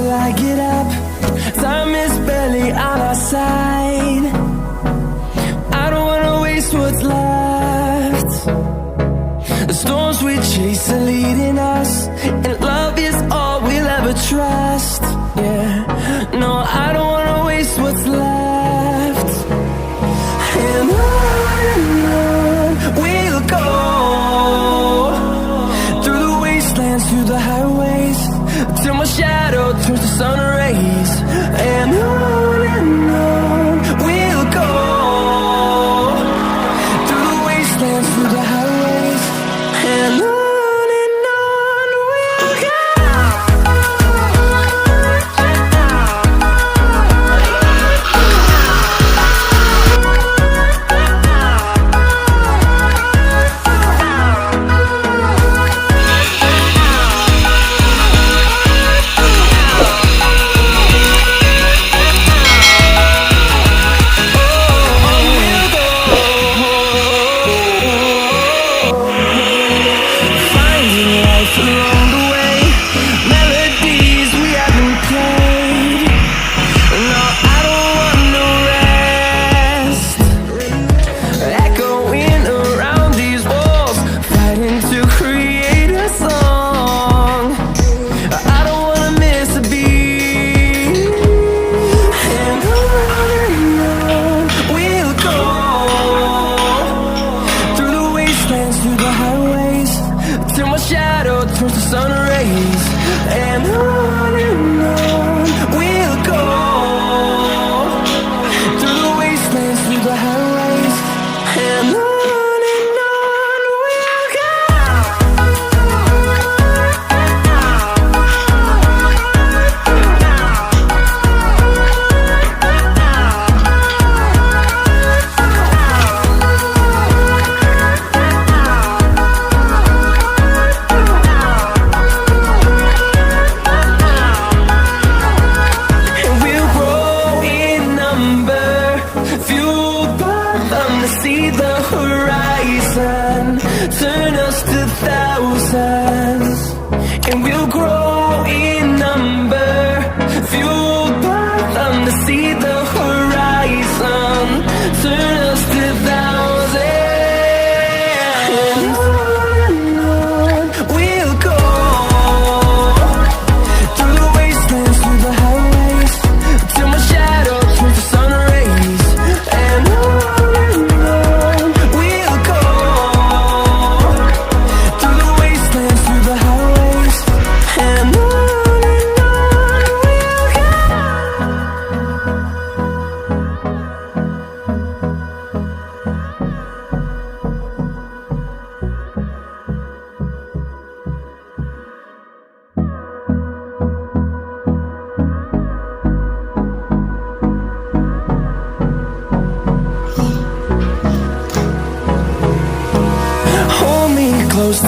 till I get up. Time is barely on our side. I don't wanna waste what's left. The storms we chase are leading us, and love is all we'll ever trust. Yeah, no, I don't wanna waste what's left. And on we'll go, through the wastelands, through the highways, till my shadow turns to sun rays. And on we'll go, through the wastelands, through the highways, and on we'll go.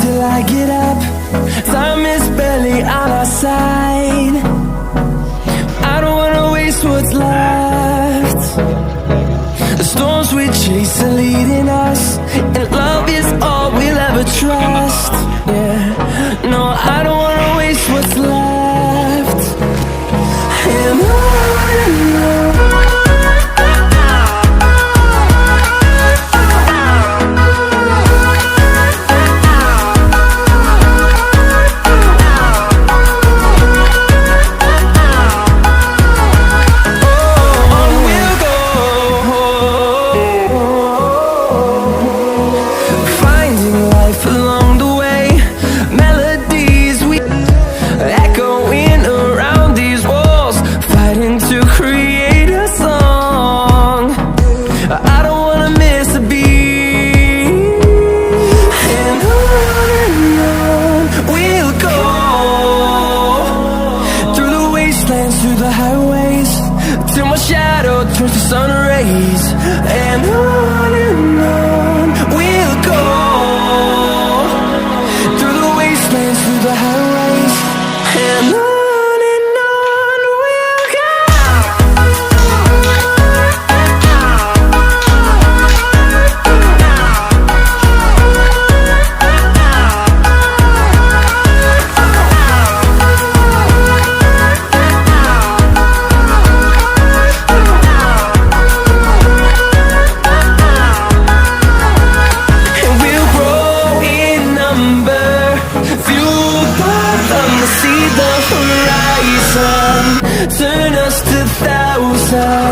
Till I get up, time is barely on our side. I don't wanna waste what's left. The storms we chase are leading us, and love is all we'll ever trust. Yeah, no, I don't wanna waste what's left. And on turns to sun rays, and on we'll go, through the wastelands, through the highways, and on we'll go.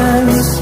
hands.